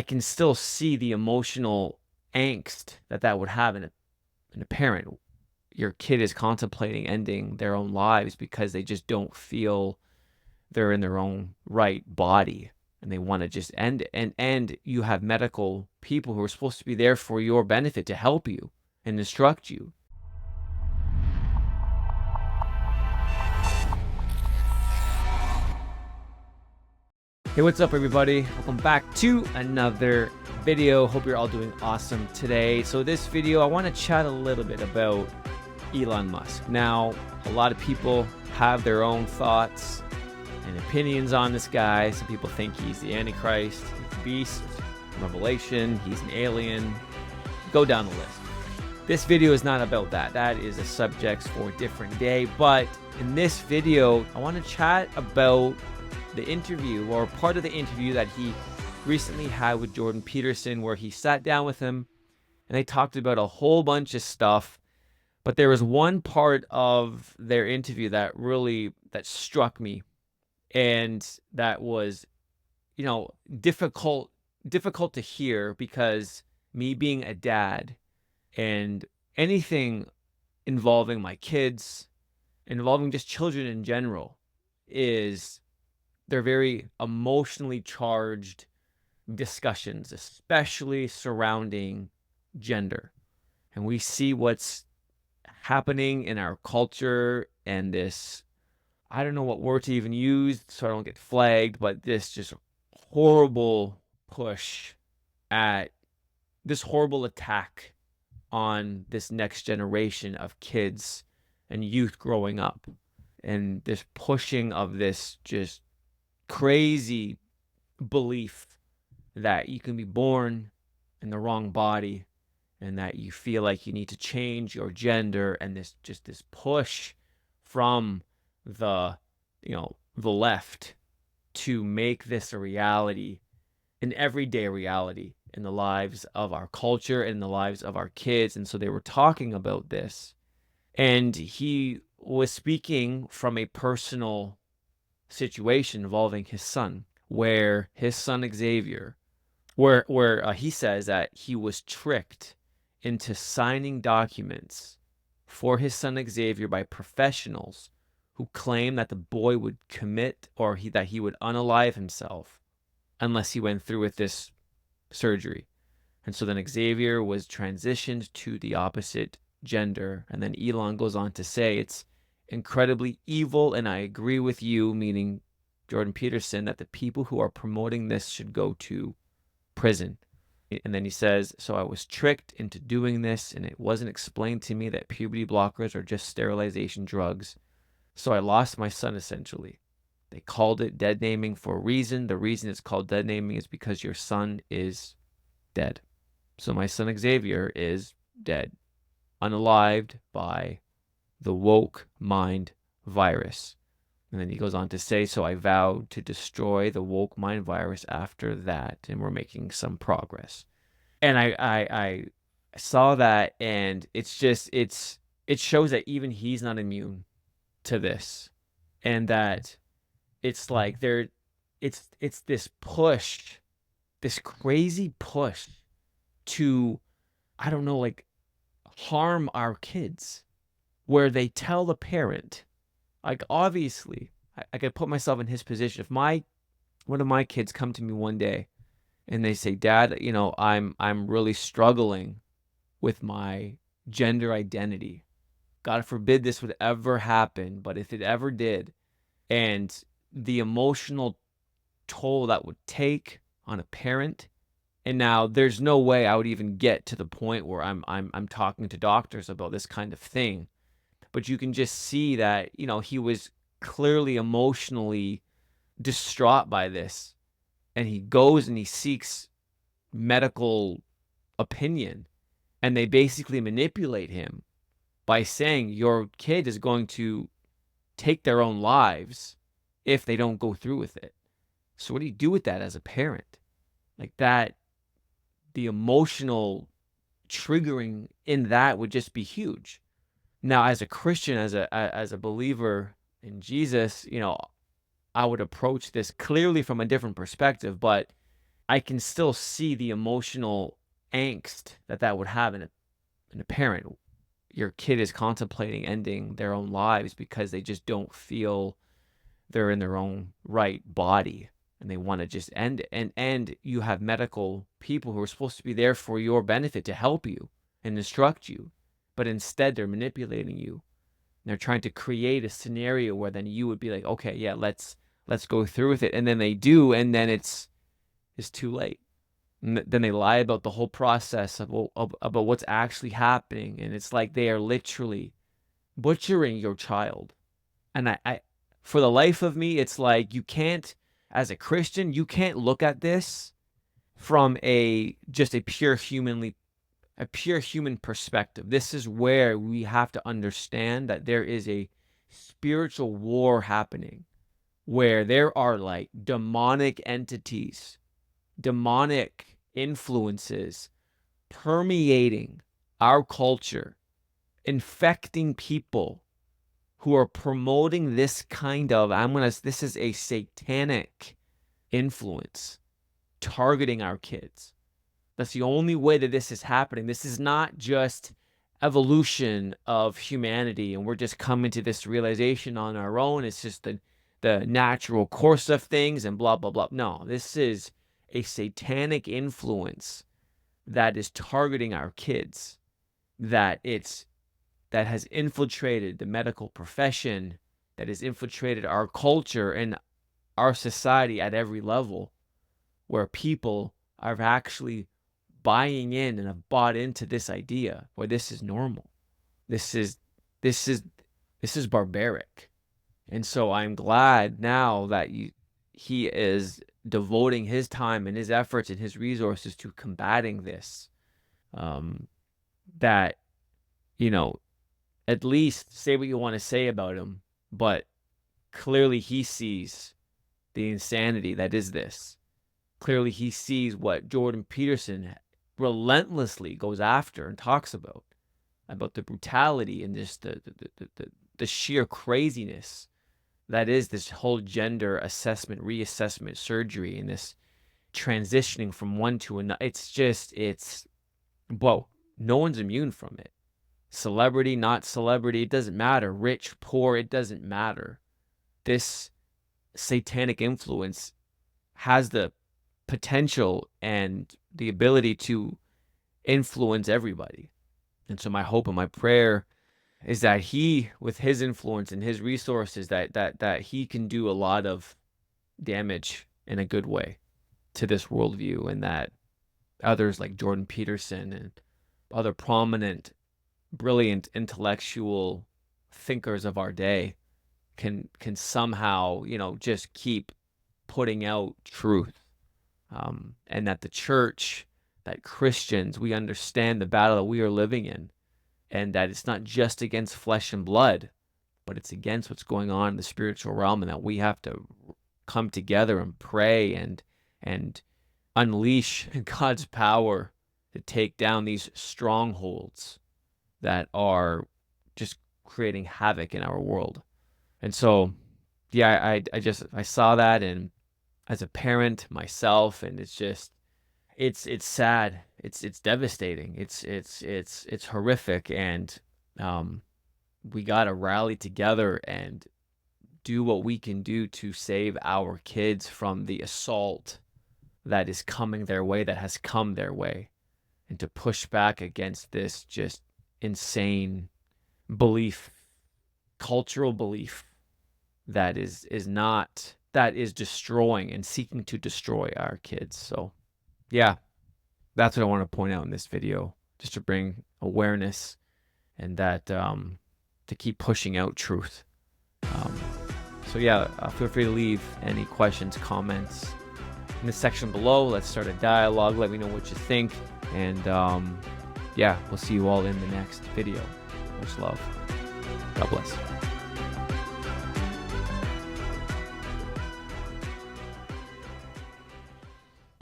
I can still see the emotional angst that would have in a parent. Your kid is contemplating ending their own lives because they just don't feel they're in their own right body and they want to just end it. And you have medical people who are supposed to be there for your benefit to help you and instruct you. Hey, what's up, everybody? Welcome back to another video. Hope you're all doing awesome today. So this video, I want to chat a little bit about Elon Musk. Now, a lot of people have their own thoughts and opinions on this guy. Some people think he's the Antichrist, he's the beast, Revelation, he's an alien. Go down the list. This video is not about that. That is a subject for a different day. But in this video, I want to chat about the interview, or part of the interview that he recently had with Jordan Peterson, where he sat down with him and they talked about a whole bunch of stuff. But there was one part of their interview that struck me, and that was, difficult to hear, because me being a dad and anything involving my kids, involving just children in general, they're very emotionally charged discussions, especially surrounding gender. And we see what's happening in our culture, and this, I don't know what word to even use so I don't get flagged, but this just horrible push at this horrible attack on this next generation of kids and youth growing up, and this pushing of this just crazy belief that you can be born in the wrong body and that you feel like you need to change your gender, and this push from the left to make this a reality, an everyday reality in the lives of our culture and the lives of our kids. And so they were talking about this, and he was speaking from a personal situation involving his son, where his son Xavier, where he says that he was tricked into signing documents for his son Xavier by professionals who claim that the boy would commit, or that he would unalive himself unless he went through with this surgery. And so then Xavier was transitioned to the opposite gender. And then Elon goes on to say it's incredibly evil, and I agree with you, meaning Jordan Peterson, that the people who are promoting this should go to prison. And then he says, so I was tricked into doing this, and it wasn't explained to me that puberty blockers are just sterilization drugs. So I lost my son, essentially. They called it dead naming for a reason. The reason it's called dead naming is because your son is dead. So my son Xavier is dead, unalived by the woke mind virus. And then he goes on to say, so I vowed to destroy the woke mind virus after that, and we're making some progress. And I saw that, and it shows that even he's not immune to this, and that it's like it's this push, this crazy push to, I don't know, like, harm our kids, where they tell the parent, like, obviously, I could put myself in his position. If one of my kids come to me one day and they say, Dad, I'm really struggling with my gender identity. God forbid this would ever happen, but if it ever did, and the emotional toll that would take on a parent. And now there's no way I would even get to the point where I'm talking to doctors about this kind of thing. But you can just see that, he was clearly emotionally distraught by this. And he goes and he seeks medical opinion. And they basically manipulate him by saying your kid is going to take their own lives if they don't go through with it. So what do you do with that as a parent? Like that, the emotional triggering in that would just be huge. Now, as a Christian, as a believer in Jesus, I would approach this clearly from a different perspective. But I can still see the emotional angst that would have in a parent. Your kid is contemplating ending their own lives because they just don't feel they're in their own right body, and they want to just end it. And you have medical people who are supposed to be there for your benefit, to help you and instruct you, but instead they're manipulating you. And they're trying to create a scenario where then you would be like, okay, yeah, let's go through with it. And then they do, and then it's too late. And then they lie about the whole process about what's actually happening. And it's like they are literally butchering your child. And I for the life of me, it's like, you can't, as a Christian, you can't look at this from just a pure human perspective. This is where we have to understand that there is a spiritual war happening, where there are like demonic entities, demonic influences permeating our culture, infecting people who are promoting this kind of, this is a satanic influence targeting our kids. That's the only way that this is happening. This is not just evolution of humanity and we're just coming to this realization on our own. It's just the natural course of things and blah, blah, blah. No, this is a satanic influence that is targeting our kids, that has infiltrated the medical profession, that has infiltrated our culture and our society at every level, where people are actually buying in and have bought into this idea where this is normal. This is barbaric. And so I'm glad now that he is devoting his time and his efforts and his resources to combating this. That, at least say what you want to say about him, but clearly he sees the insanity that is this. Clearly he sees what Jordan Peterson relentlessly goes after and talks about the brutality and just the sheer craziness that is this whole gender assessment, reassessment surgery, and this transitioning from one to another. Whoa, no one's immune from it. Celebrity, not celebrity, it doesn't matter. Rich, poor, it doesn't matter. This satanic influence has the potential and the ability to influence everybody. And so my hope and my prayer is that he, with his influence and his resources, that he can do a lot of damage in a good way to this worldview, and that others like Jordan Peterson and other prominent, brilliant, intellectual thinkers of our day can somehow, just keep putting out truth. And that the church, that Christians, we understand the battle that we are living in, and that it's not just against flesh and blood, but it's against what's going on in the spiritual realm, and that we have to come together and pray and unleash God's power to take down these strongholds that are just creating havoc in our world. And so, yeah, I saw that, and as a parent myself, and it's sad. It's devastating. It's horrific. And we got to rally together and do what we can do to save our kids from the assault that is coming their way, that has come their way, and to push back against this just insane belief, cultural belief that is destroying and seeking to destroy our kids. So yeah, that's what I want to point out in this video, just to bring awareness, and that to keep pushing out truth. So yeah, feel free to leave any questions, comments in the section below. Let's start a dialogue. Let me know what you think. And yeah, we'll see you all in the next video. Much love. God bless.